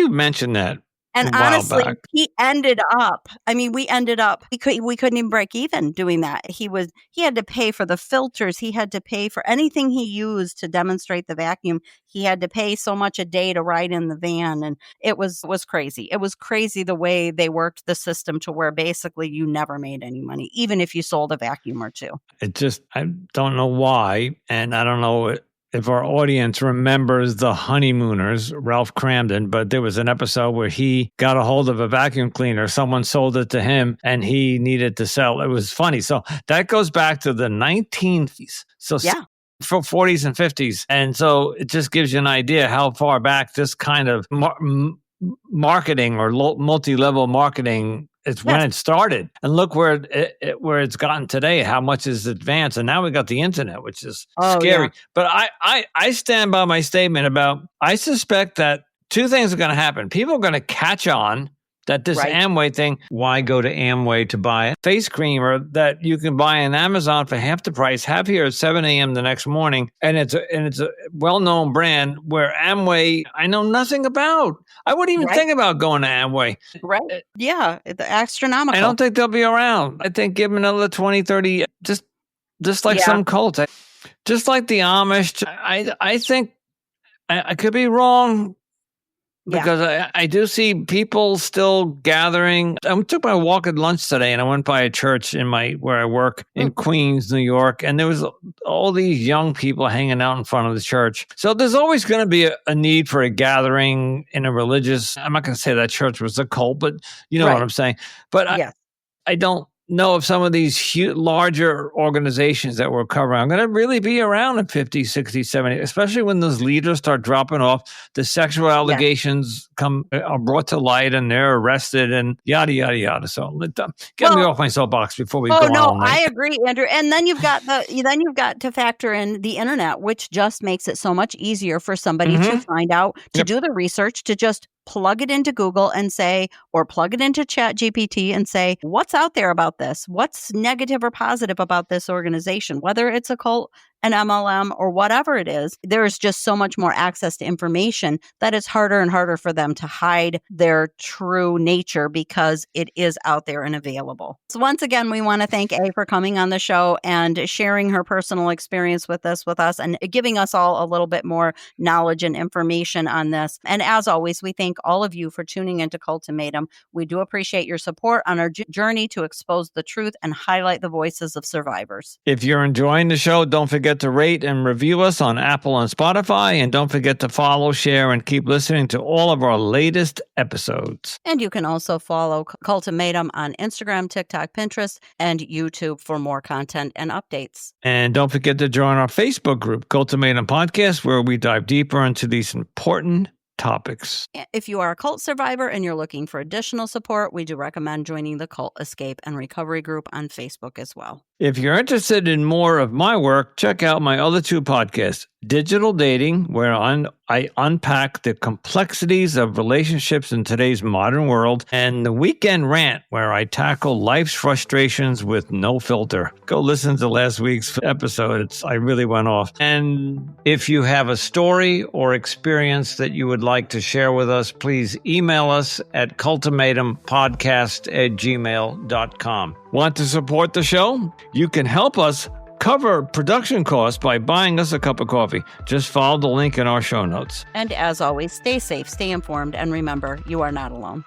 mentioned that. And honestly, we ended up, we couldn't even break even doing that. He had to pay for the filters. He had to pay for anything he used to demonstrate the vacuum. He had to pay so much a day to ride in the van. And it was crazy. It was crazy the way they worked the system to where basically you never made any money, even if you sold a vacuum or two. I don't know why. And I don't know if our audience remembers the Honeymooners, Ralph Cramden, but there was an episode where he got a hold of a vacuum cleaner. Someone sold it to him and he needed to sell. It was funny. So that goes back to the 1950s. So for 40s and 50s. And so it just gives you an idea how far back this kind of marketing or multi-level marketing it's when it started, and look where it's gotten today. How much is advanced, and now we got the internet, which is scary. Yeah. But I stand by my statement about. I suspect that two things are going to happen. People are going to catch on that this Amway thing. Why go to Amway to buy a face creamer that you can buy on Amazon for half the price? Have here at 7 a.m. the next morning, and it's a well-known brand where Amway I know nothing about. I wouldn't even think about going to Amway. Right. Yeah. It's astronomical. I don't think they'll be around. I think give them another 20, 30, just like some cults. Just like the Amish. I think I could be wrong because I do see people still gathering. I took my walk at lunch today and I went by a church where I work in Queens, New York, and there was all these young people hanging out in front of the church. So there's always going to be a need for a gathering in a religious. I'm not going to say that church was a cult, but you know what I'm saying. But I don't know if some of these larger organizations that we're covering are going to really be around in 50, 60, 70, especially when those leaders start dropping off. The sexual allegations are brought to light and they're arrested and yada, yada, yada. So get me off my soapbox before we go on. No, I agree, Andrew. And then you've got to factor in the internet, which just makes it so much easier for somebody to find out, to do the research, to just plug it into Google and say, or plug it into ChatGPT and say, what's out there about this? What's negative or positive about this organization? Whether it's a cult, an MLM, or whatever it is, there's just so much more access to information that it's harder and harder for them to hide their true nature because it is out there and available. So once again, we want to thank A for coming on the show and sharing her personal experience with us and giving us all a little bit more knowledge and information on this. And as always, we thank all of you for tuning into Cultimatum. We do appreciate your support on our journey to expose the truth and highlight the voices of survivors. If you're enjoying the show, don't forget forget to rate and review us on Apple and Spotify. And don't forget to follow, share, and keep listening to all of our latest episodes. And you can also follow Cultimatum on Instagram, TikTok, Pinterest, and YouTube for more content and updates. And don't forget to join our Facebook group, Cultimatum Podcast, where we dive deeper into these important topics. If you are a cult survivor and you're looking for additional support, we do recommend joining the Cult Escape and Recovery group on Facebook as well. If you're interested in more of my work, check out my other two podcasts, Digital Dating, where I unpack the complexities of relationships in today's modern world, and The Weekend Rant, where I tackle life's frustrations with no filter. Go listen to last week's episode. I really went off. And if you have a story or experience that you would like to share with us, please email us at cultimatumpodcast@gmail.com. Want to support the show? You can help us cover production costs by buying us a cup of coffee. Just follow the link in our show notes. And as always, stay safe, stay informed, and remember, you are not alone.